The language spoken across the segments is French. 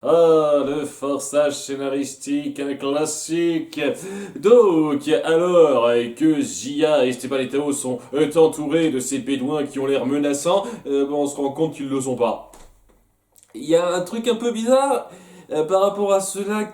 Ah, le forçage scénaristique, un classique. Donc, alors que Jia et Stepanetao sont entourés de ces bédouins qui ont l'air menaçants, on se rend compte qu'ils ne le sont pas. Il y a un truc un peu bizarre par rapport à cela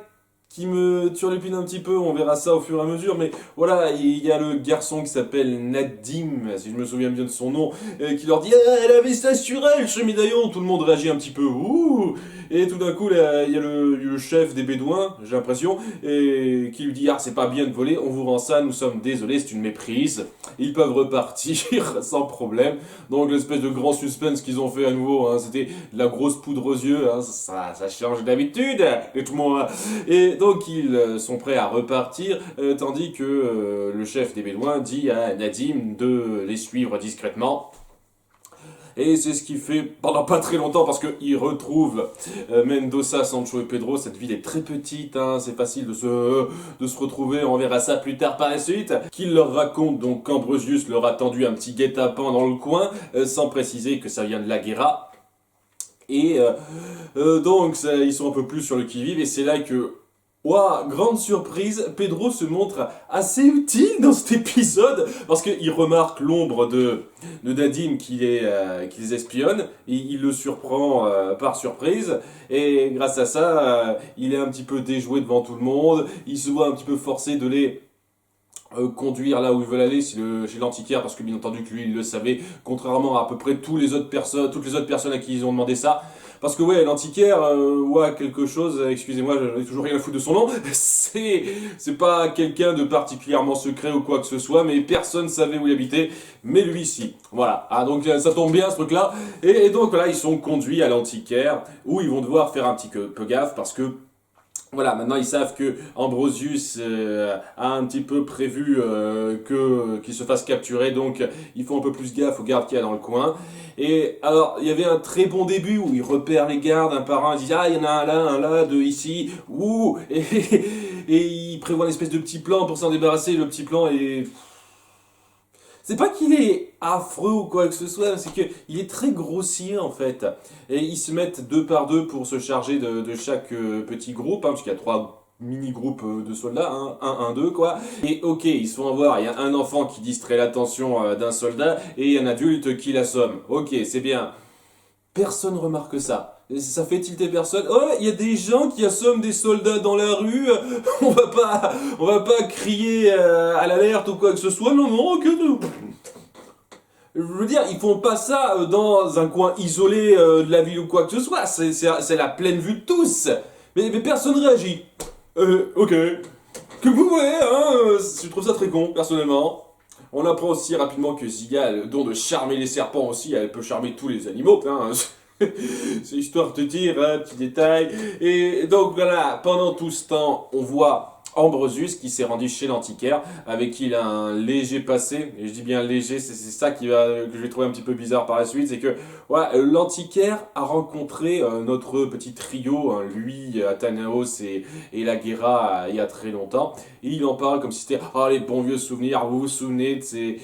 qui me turlupine un petit peu, on verra ça au fur et à mesure, mais voilà, il y a le garçon qui s'appelle Nadim, si je me souviens bien de son nom, qui leur dit ah, elle avait ça sur elle, ce médaillon, tout le monde réagit un petit peu, ouh, et tout d'un coup, là, il y a le chef des Bédouins, j'ai l'impression, et qui lui dit ah, c'est pas bien de voler, on vous rend ça, nous sommes désolés, c'est une méprise, ils peuvent repartir sans problème, donc l'espèce de grand suspense qu'ils ont fait à nouveau, hein, c'était de la grosse poudre aux yeux, hein, ça change d'habitude, dites-moi. Et donc ils sont prêts à repartir, tandis que le chef des Bédouins dit à Nadim de les suivre discrètement. Et c'est ce qu'il fait pendant pas très longtemps parce qu'il retrouve Mendoza, Sancho et Pedro. Cette ville est très petite, hein, c'est facile de se retrouver. On verra ça plus tard par la suite. Qu'il leur raconte donc qu'Ambrosius leur a tendu un petit guet-apens dans le coin, sans préciser que ça vient de la Guerra. Et donc ils sont un peu plus sur le qui-vive et c'est là que ouah, grande surprise, Pedro se montre assez utile dans cet épisode parce qu'il remarque l'ombre de Nadim qui les espionne, et il le surprend par surprise et grâce à ça, il est un petit peu déjoué devant tout le monde, il se voit un petit peu forcé de les conduire là où ils veulent aller, chez l'antiquaire, parce que bien entendu que lui il le savait, contrairement à peu près toutes les autres personnes à qui ils ont demandé ça. Parce que ouais, l'antiquaire, ouais, quelque chose, excusez-moi, je n'ai toujours rien à foutre de son nom, c'est pas quelqu'un de particulièrement secret ou quoi que ce soit, mais personne savait où il habitait, mais lui si. Voilà, ah, donc ça tombe bien ce truc-là. Et donc là, ils sont conduits à l'antiquaire, où ils vont devoir faire un petit peu gaffe, parce que voilà, maintenant ils savent que Ambrosius a un petit peu prévu qu'il se fasse capturer, donc ils font un peu plus gaffe aux gardes qu'il y a dans le coin. Et alors, il y avait un très bon début où ils repèrent les gardes un par un, ils disent ah, il y en a un là, deux ici, ouh, et ils prévoient une espèce de petit plan pour s'en débarrasser. Le petit plan est c'est pas qu'il est affreux ou quoi que ce soit, c'est qu'il est très grossier en fait. Et ils se mettent deux par deux pour se charger de chaque petit groupe, hein, parce qu'il y a trois mini-groupes de soldats, hein, un, deux quoi. Et ok, ils se font avoir, il y a un enfant qui distrait l'attention d'un soldat et un adulte qui l'assomme. Ok, c'est bien. Personne remarque ça. Ça fait tilter personne. Oh, il y a des gens qui assomment des soldats dans la rue. On va pas crier à l'alerte ou quoi que ce soit. Non, non, que je veux dire, ils font pas ça dans un coin isolé de la ville ou quoi que ce soit. C'est la pleine vue de tous. Mais personne réagit. Ok. Que vous voulez, hein je trouve ça très con, personnellement. On apprend aussi rapidement que Ziga a le don de charmer les serpents aussi. Elle peut charmer tous les animaux. Hein. C'est histoire de te dire, un petit détail. Et donc voilà, pendant tout ce temps, on voit Ambrosius qui s'est rendu chez l'antiquaire, avec qui il a un léger passé. Et je dis bien léger, c'est ça que je vais trouver un petit peu bizarre par la suite. C'est que voilà, l'antiquaire a rencontré notre petit trio, hein, lui, Athanaos et la Guerra il y a très longtemps. Et il en parle comme si c'était ah, les bons vieux souvenirs. Vous vous souvenez de ces,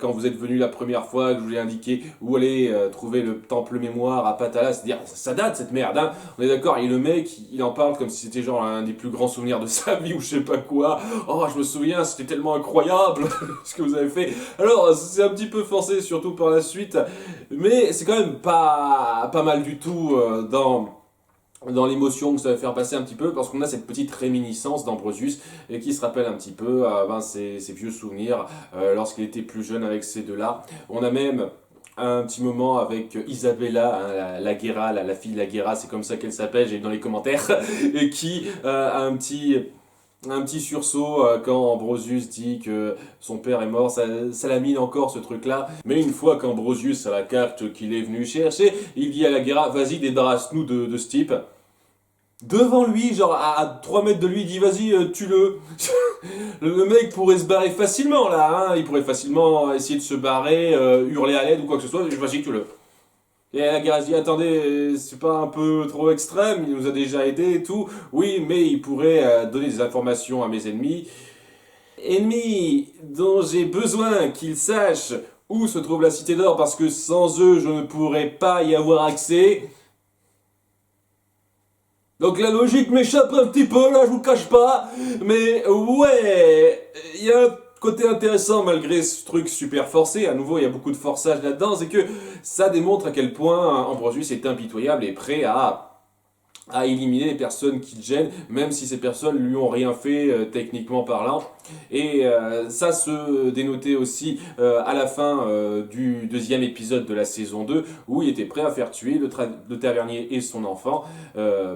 quand vous êtes venu la première fois que je vous ai indiqué où aller trouver le temple mémoire à Patala, c'est-à-dire ça date cette merde, hein. On est d'accord, et le mec il en parle comme si c'était genre un des plus grands souvenirs de sa vie ou je sais pas quoi. Oh, je me souviens, c'était tellement incroyable ce que vous avez fait. Alors c'est un petit peu forcé, surtout par la suite, mais c'est quand même pas mal du tout dans l'émotion que ça va faire passer un petit peu, parce qu'on a cette petite réminiscence d'Ambrosius et qui se rappelle un petit peu ses vieux souvenirs lorsqu'il était plus jeune avec ces deux-là. On a même un petit moment avec Isabella, hein, la Guerra, la fille de la Guerra, c'est comme ça qu'elle s'appelle, j'ai vu dans les commentaires, et qui a un petit sursaut quand Ambrosius dit que son père est mort, ça la mine encore ce truc-là. Mais une fois qu'Ambrosius a la carte qu'il est venu chercher, il dit à la Guerra, vas-y débarrasse-nous de ce type. Devant lui, genre à 3 mètres de lui, il dit vas-y, tue-le. Le mec pourrait se barrer facilement là, hein. Il pourrait facilement essayer de se barrer, hurler à l'aide ou quoi que ce soit, vas-y, tue-le. Et la Guerra se dit attendez, c'est pas un peu trop extrême, il nous a déjà aidé et tout. Oui, mais il pourrait donner des informations à mes ennemis. Ennemis dont j'ai besoin qu'ils sachent où se trouve la Cité d'Or parce que sans eux, je ne pourrais pas y avoir accès. Donc la logique m'échappe un petit peu, là, je vous le cache pas. Mais ouais, il y a un côté intéressant malgré ce truc super forcé. À nouveau, il y a beaucoup de forçage là-dedans. C'est que ça démontre à quel point Ambrosius est impitoyable et prêt à éliminer les personnes qui le gênent, même si ces personnes lui ont rien fait techniquement parlant. Et ça se dénotait aussi à la fin du deuxième épisode de la saison 2, où il était prêt à faire tuer le tavernier et son enfant,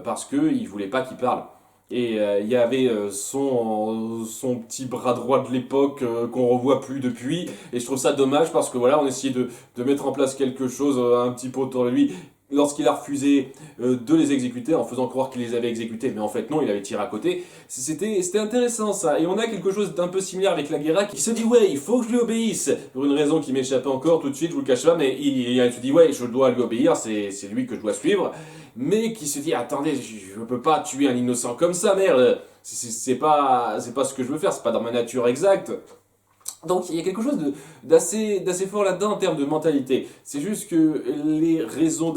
parce qu'il voulait pas qu'il parle. Et il y avait son petit bras droit de l'époque qu'on revoit plus depuis. Et je trouve ça dommage parce que voilà, on essayait de mettre en place quelque chose un petit peu autour de lui lorsqu'il a refusé de les exécuter en faisant croire qu'il les avait exécutés, mais en fait non, il avait tiré à côté. C'était intéressant ça. Et on a quelque chose d'un peu similaire avec la Guerra qui se dit ouais, il faut que je lui obéisse. Pour une raison qui m'échappe encore tout de suite, je vous le cache pas, mais il se dit ouais, je dois lui obéir, c'est lui que je dois suivre. Mais qui se dit attendez, je peux pas tuer un innocent comme ça, merde. C'est pas ce que je veux faire, c'est pas dans ma nature exacte. Donc il y a quelque chose d'assez fort là-dedans en termes de mentalité. C'est juste que les raisons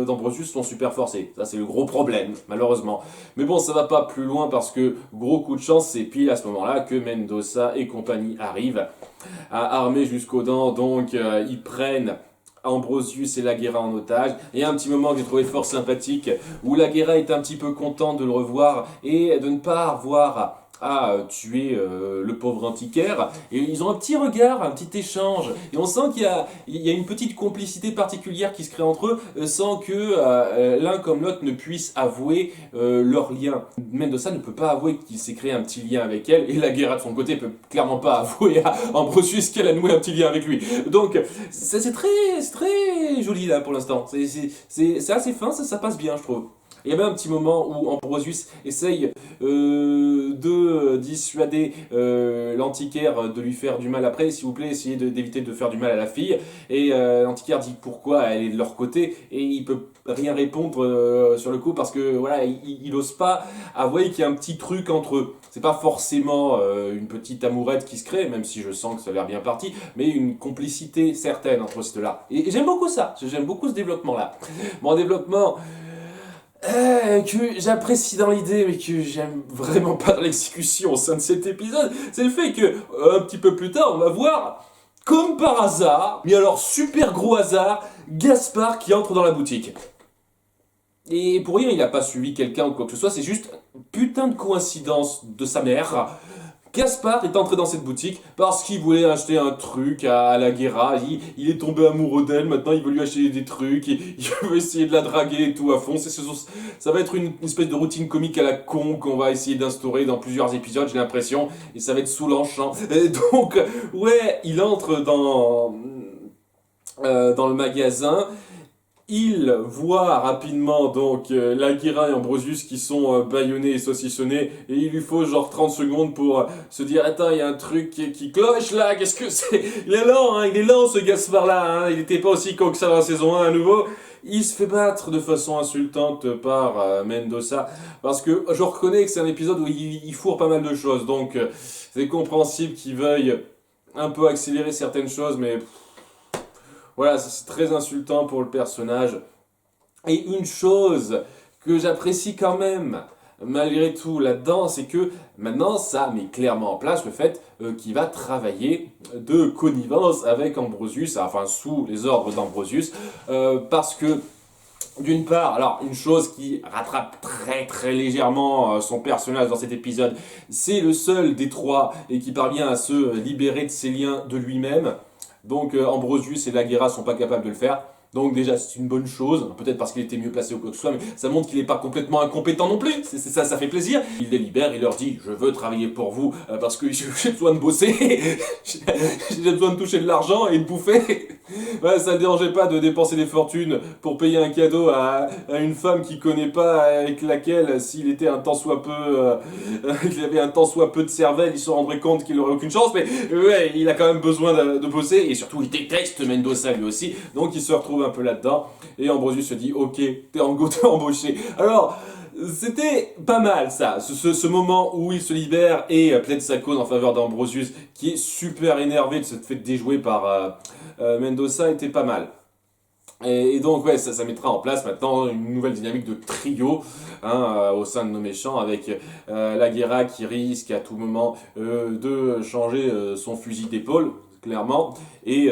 d'Ambrosius sont super forcées. Ça c'est le gros problème, malheureusement. Mais bon, ça va pas plus loin parce que gros coup de chance, c'est pile à ce moment-là que Mendoza et compagnie arrivent armés jusqu'aux dents. Donc ils prennent Ambrosius et Laguerra en otage. Et il y a un petit moment que j'ai trouvé fort sympathique où Laguerra est un petit peu content de le revoir et de ne pas avoir à tuer le pauvre antiquaire. Et ils ont un petit regard, un petit échange. Et on sent il y a une petite complicité particulière qui se crée entre eux sans que l'un comme l'autre ne puisse avouer leur lien. Mendoza ne peut pas avouer qu'il s'est créé un petit lien avec elle. Et Laguerra de son côté peut clairement pas avouer à Ambrosius qu'elle a noué un petit lien avec lui. Donc c'est très joli là pour l'instant. C'est assez fin, ça passe bien je trouve. Il y avait un petit moment où Ambrosius essaye de dissuader l'antiquaire de lui faire du mal après. S'il vous plaît, essayez d'éviter de faire du mal à la fille. Et l'antiquaire dit pourquoi elle est de leur côté et il peut rien répondre sur le coup parce que voilà, il ose pas avouer qu'il y a un petit truc entre eux. C'est pas forcément une petite amourette qui se crée, même si je sens que ça a l'air bien parti, mais une complicité certaine entre ces deux-là. Et j'aime beaucoup ça, j'aime beaucoup ce développement-là. Bon, développement que j'apprécie dans l'idée, mais que j'aime vraiment pas dans l'exécution au sein de cet épisode, c'est le fait que, un petit peu plus tard, on va voir, comme par hasard, mais alors super gros hasard, Gaspard qui entre dans la boutique. Et pour rien, il n'a pas suivi quelqu'un ou quoi que ce soit, c'est juste une putain de coïncidence de sa mère. Gaspard est entré dans cette boutique parce qu'il voulait acheter un truc à la Guerra. Il est tombé amoureux d'elle, maintenant il veut lui acheter des trucs, il veut essayer de la draguer et tout à fond. Ça va être une espèce de routine comique à la con qu'on va essayer d'instaurer dans plusieurs épisodes, j'ai l'impression, et ça va être saoulant. Et donc, ouais, il entre dans le magasin. Il voit rapidement donc Laguerra et Ambrosius qui sont bâillonnés et saucissonnés et il lui faut genre 30 secondes pour se dire attends il y a un truc qui cloche là, qu'est-ce que c'est? Il est lent, hein, il est lent ce Gaspard là, hein, il était pas aussi con que ça dans la saison 1 à nouveau. Il se fait battre de façon insultante par Mendoza parce que je reconnais que c'est un épisode où il fourre pas mal de choses donc c'est compréhensible qu'il veuille un peu accélérer certaines choses mais... Voilà, c'est très insultant pour le personnage. Et une chose que j'apprécie quand même, malgré tout là-dedans, c'est que maintenant ça met clairement en place le fait qu'il va travailler de connivence avec Ambrosius, enfin sous les ordres d'Ambrosius, parce que d'une part, alors une chose qui rattrape très légèrement son personnage dans cet épisode, c'est le seul des trois et qui parvient à se libérer de ses liens de lui-même. Donc Ambrosius et Laguerra sont pas capables de le faire. Donc déjà c'est une bonne chose, peut-être parce qu'il était mieux placé ou quoi que ce soit, mais ça montre qu'il n'est pas complètement incompétent non plus, ça fait plaisir. Il les libère, il leur dit je veux travailler pour vous parce que j'ai besoin de bosser, j'ai besoin de toucher de l'argent et de bouffer. Ouais, ça ne dérangeait pas de dépenser des fortunes pour payer un cadeau à une femme qu'il connaît pas, avec laquelle s'il était un tant soit peu, qu'il avait un tant soit peu de cervelle, il se rendrait compte qu'il n'aurait aucune chance, mais ouais, il a quand même besoin de bosser et surtout il déteste Mendoza lui aussi, donc il se retrouve un peu là-dedans, et Ambrosius se dit ok, t'es embauché. Alors, c'était pas mal ça, ce moment où il se libère et plaide sa cause en faveur d'Ambrosius, qui est super énervé de se faire déjouer par Mendoza, était pas mal. Et donc, ouais, ça mettra en place maintenant une nouvelle dynamique de trio au sein de nos méchants, avec la Guerra qui risque à tout moment de changer son fusil d'épaule, clairement, et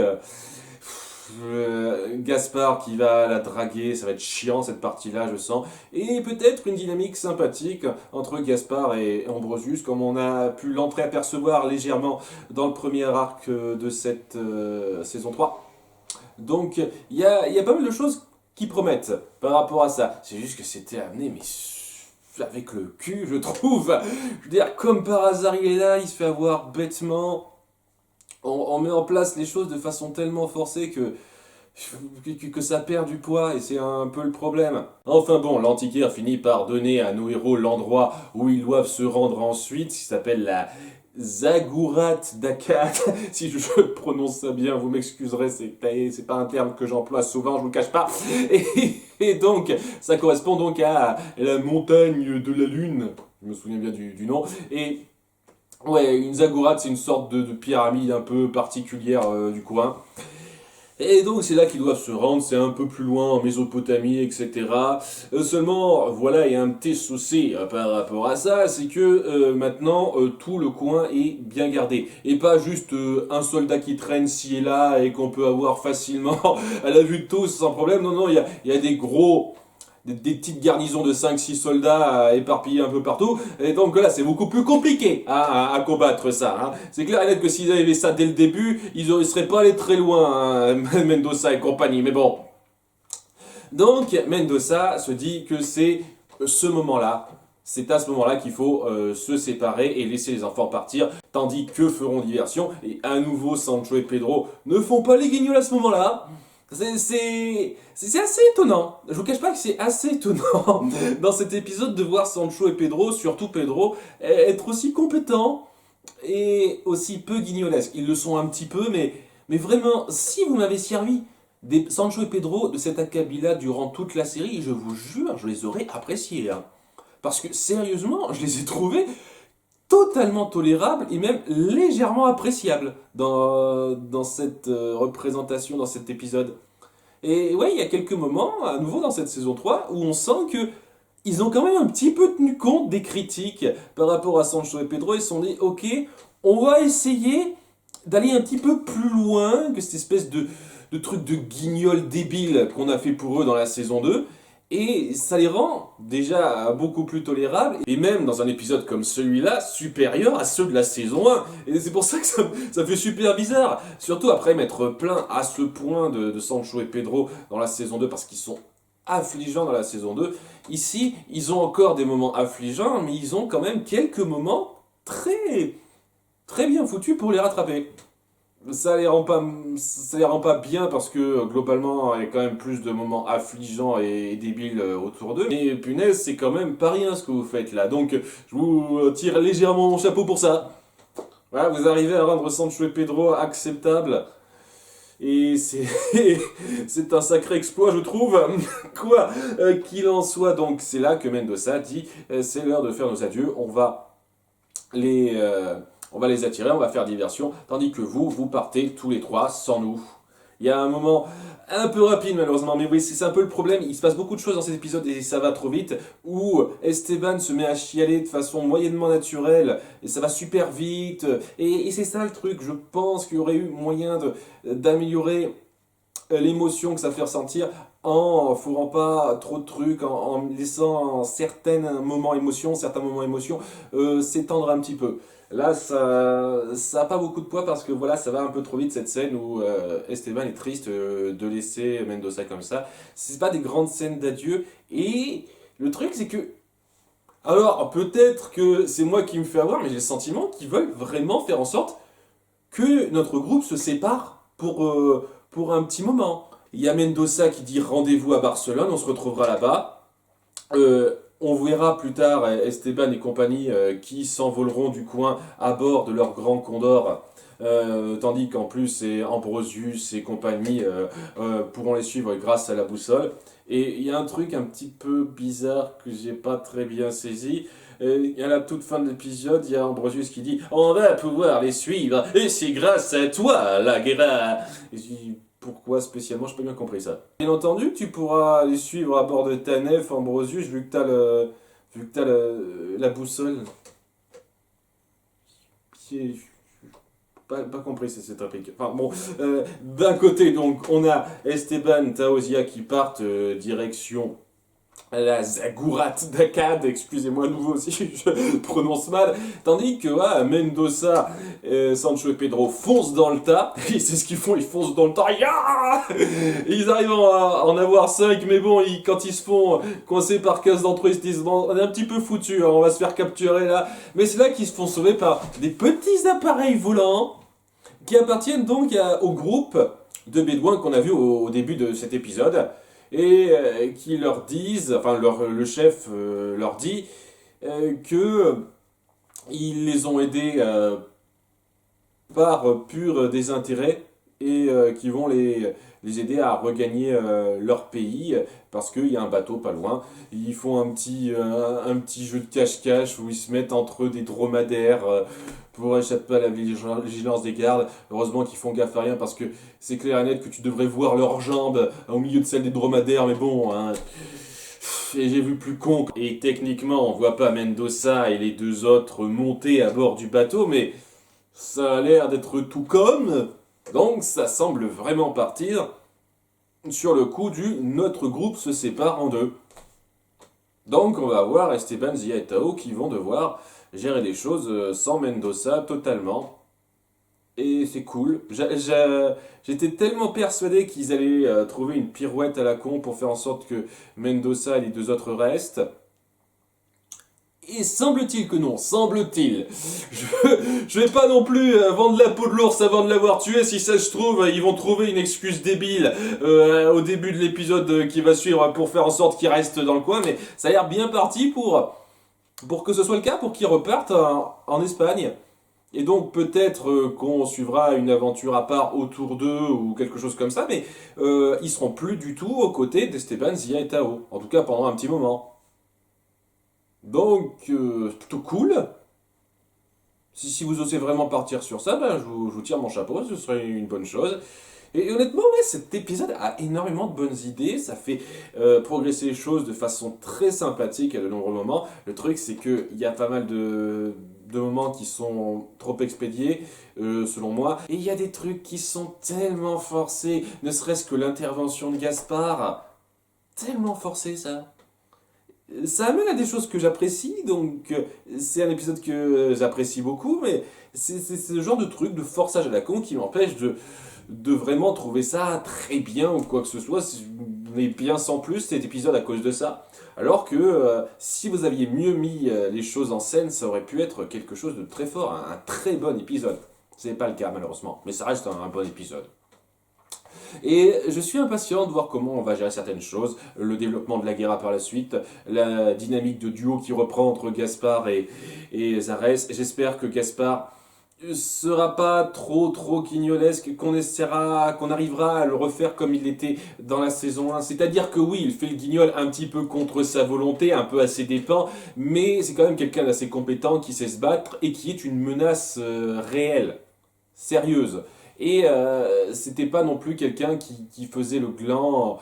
Gaspard qui va la draguer, ça va être chiant cette partie-là, je sens, et peut-être une dynamique sympathique entre Gaspard et Ambrosius, comme on a pu l'entreapercevoir légèrement dans le premier arc de cette saison 3. Donc, il y a pas mal de choses qui promettent par rapport à ça. C'est juste que c'était amené, mais avec le cul, je trouve. Je veux dire, comme par hasard, il est là, il se fait avoir bêtement. On met en place les choses de façon tellement forcée que ça perd du poids, et c'est un peu le problème. Enfin bon, l'antiquaire finit par donner à nos héros l'endroit où ils doivent se rendre ensuite, qui s'appelle la Zagurat d'Akkad. Si je prononce ça bien, vous m'excuserez, c'est pas un terme que j'emploie souvent, je vous le cache pas. Et donc, ça correspond donc à la montagne de la lune, je me souviens bien du nom, et ouais, une Zagurat, c'est une sorte de pyramide un peu particulière du coin. Et donc c'est là qu'ils doivent se rendre, c'est un peu plus loin en Mésopotamie, etc. Seulement, voilà, il y a un petit souci par rapport à ça, c'est que maintenant tout le coin est bien gardé. Et pas juste un soldat qui traîne ci et là et qu'on peut avoir facilement à la vue de tous sans problème. Non, non, il y a des petites garnisons de 5-6 soldats éparpillés un peu partout. Et donc là, c'est beaucoup plus compliqué à combattre ça. Hein. C'est clair et net que s'ils avaient fait ça dès le début, ils ne seraient pas allés très loin, hein, Mendoza et compagnie. Mais bon. Donc, Mendoza se dit que c'est ce moment-là. C'est à ce moment-là qu'il faut se séparer et laisser les enfants partir, tandis que feront diversion. Et à nouveau, Sancho et Pedro ne font pas les guignols à ce moment-là. C'est assez étonnant. Je vous cache pas que c'est assez étonnant dans cet épisode de voir Sancho et Pedro, surtout Pedro, être aussi compétents et aussi peu guignolesques. Ils le sont un petit peu, mais vraiment, si vous m'avez servi des Sancho et Pedro de cet acabit-là durant toute la série, je vous jure, je les aurais appréciés. Hein. Parce que sérieusement, je les ai trouvés totalement tolérables et même légèrement appréciables dans cette représentation, dans cet épisode. Et ouais, il y a quelques moments, à nouveau dans cette saison 3, où on sent que ils ont quand même un petit peu tenu compte des critiques par rapport à Sancho et Pedro. Ils se sont dit, ok, on va essayer d'aller un petit peu plus loin que cette espèce de truc de guignol débile qu'on a fait pour eux dans la saison 2. Et ça les rend déjà beaucoup plus tolérables, et même dans un épisode comme celui-là, supérieur à ceux de la saison 1. Et c'est pour ça que ça fait super bizarre. Surtout après m'être plaint à ce point de Sancho et Pedro dans la saison 2, parce qu'ils sont affligeants dans la saison 2. Ici, ils ont encore des moments affligeants, mais ils ont quand même quelques moments très, très bien foutus pour les rattraper. Ça les rend pas bien parce que globalement il y a quand même plus de moments affligeants et débiles autour d'eux. Mais punaise, c'est quand même pas rien ce que vous faites là. Donc je vous tire légèrement mon chapeau pour ça. Voilà, vous arrivez à rendre Sancho et Pedro acceptable. Et c'est un sacré exploit, je trouve. Quoi qu'il en soit, donc c'est là que Mendoza dit c'est l'heure de faire nos adieux. Les, on va les attirer, on va faire diversion, tandis que vous partez tous les trois sans nous. Il y a un moment un peu rapide malheureusement, mais oui, c'est un peu le problème, il se passe beaucoup de choses dans cet épisode et ça va trop vite, où Esteban se met à chialer de façon moyennement naturelle, et ça va super vite, et c'est ça le truc, je pense qu'il y aurait eu moyen d'améliorer l'émotion que ça fait ressentir en fourrant pas trop de trucs, en laissant certains moments émotion s'étendre un petit peu. Là, ça a pas beaucoup de poids parce que voilà, ça va un peu trop vite cette scène où Esteban est triste de laisser Mendoza comme ça. C'est pas des grandes scènes d'adieu. Et le truc, c'est que alors peut-être que c'est moi qui me fais avoir, mais j'ai le sentiment qu'ils veulent vraiment faire en sorte que notre groupe se sépare pour un petit moment. Il y a Mendoza qui dit rendez-vous à Barcelone, on se retrouvera là-bas. On verra plus tard Esteban et compagnie qui s'envoleront du coin à bord de leur grand Condor. Tandis qu'en plus, c'est Ambrosius et compagnie pourront les suivre grâce à la boussole. Et il y a un truc un petit peu bizarre que j'ai pas très bien saisi. Et à la toute fin de l'épisode, il y a Ambrosius qui dit on va pouvoir les suivre, et c'est grâce à toi, la guerre. pourquoi spécialement, j'ai pas bien compris ça. Bien entendu, tu pourras les suivre à bord de ta nef, Ambrosius, vu que t'as la boussole. Qui pas compris cette réplique. Enfin bon, d'un côté donc on a Esteban, Taosia qui partent direction la Zagurat d'Akkad, excusez-moi à nouveau si je prononce mal, tandis que Mendoza, Sancho et Pedro foncent dans le tas, et c'est ce qu'ils font, ils foncent dans le tas, ils arrivent à en avoir 5, mais bon, quand ils se font coincer par 15 d'entre eux, ils se disent, bon, on est un petit peu foutus, hein, on va se faire capturer là, mais c'est là qu'ils se font sauver par des petits appareils volants, qui appartiennent donc au groupe de Bédouins qu'on a vu au début de cet épisode, et qui leur disent, enfin le chef leur dit que ils les ont aidés par pur désintérêt et qui vont les aider à regagner leur pays parce qu'il y a un bateau pas loin. Ils font un petit jeu de cache-cache où ils se mettent entre des dromadaires pour échapper à la vigilance des gardes. Heureusement qu'ils font gaffe à rien parce que c'est clair et net que tu devrais voir leurs jambes au milieu de celles des dromadaires, mais bon, hein, et j'ai vu plus con. Et techniquement, on voit pas Mendoza et les deux autres monter à bord du bateau, mais ça a l'air d'être tout comme. Donc ça semble vraiment partir sur le coup du notre groupe se sépare en deux. Donc on va voir Esteban, Zia et Tao qui vont devoir gérer les choses sans Mendoza totalement. Et c'est cool. J'étais tellement persuadé qu'ils allaient trouver une pirouette à la con pour faire en sorte que Mendoza et les deux autres restent. Et semble-t-il que non, semble-t-il. Je vais pas non plus vendre la peau de l'ours avant de l'avoir tué. Si ça se trouve, ils vont trouver une excuse débile au début de l'épisode qui va suivre pour faire en sorte qu'ils restent dans le coin. Mais ça a l'air bien parti pour que ce soit le cas, pour qu'ils repartent en Espagne. Et donc peut-être qu'on suivra une aventure à part autour d'eux ou quelque chose comme ça. Mais ils seront plus du tout aux côtés d'Esteban, Zia et Tao. En tout cas pendant un petit moment. Donc, plutôt cool. Si vous osez vraiment partir sur ça, ben, je vous tire mon chapeau, ce serait une bonne chose. Et honnêtement, ouais, cet épisode a énormément de bonnes idées, ça fait progresser les choses de façon très sympathique à de nombreux moments. Le truc, c'est qu'il y a pas mal de moments qui sont trop expédiés, selon moi. Et il y a des trucs qui sont tellement forcés, ne serait-ce que l'intervention de Gaspard. Tellement forcé, ça. Ça amène à des choses que j'apprécie, donc c'est un épisode que j'apprécie beaucoup, mais c'est ce genre de truc de forçage à la con qui m'empêche de vraiment trouver ça très bien ou quoi que ce soit, mais bien sans plus cet épisode à cause de ça. Alors que si vous aviez mieux mis les choses en scène, ça aurait pu être quelque chose de très fort, un très bon épisode. C'est pas le cas malheureusement, mais ça reste un bon épisode. Et je suis impatient de voir comment on va gérer certaines choses, le développement de la guerre par la suite, la dynamique de duo qui reprend entre Gaspard et Zarès. J'espère que Gaspard sera pas trop guignolesque, qu'on arrivera à le refaire comme il était dans la saison 1. C'est-à-dire que oui, il fait le guignol un petit peu contre sa volonté, un peu à ses dépens, mais c'est quand même quelqu'un d'assez compétent qui sait se battre et qui est une menace réelle, sérieuse. Et c'était pas non plus quelqu'un qui faisait le gland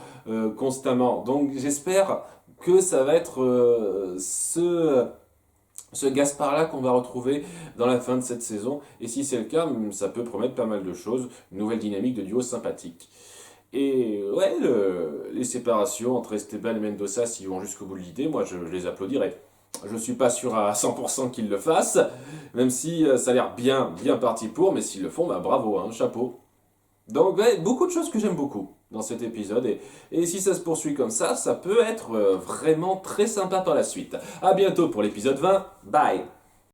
constamment. Donc j'espère que ça va être ce Gaspard-là qu'on va retrouver dans la fin de cette saison. Et si c'est le cas, ça peut promettre pas mal de choses. Une nouvelle dynamique de duo sympathique. Et ouais, les séparations entre Esteban et Mendoza, s'ils vont jusqu'au bout de l'idée, moi je les applaudirais. Je suis pas sûr à 100% qu'ils le fassent, même si ça a l'air bien parti pour, mais s'ils le font, bah bravo, hein, chapeau. Donc ouais, beaucoup de choses que j'aime beaucoup dans cet épisode, et si ça se poursuit comme ça peut être vraiment très sympa par la suite. A bientôt pour l'épisode 20, bye.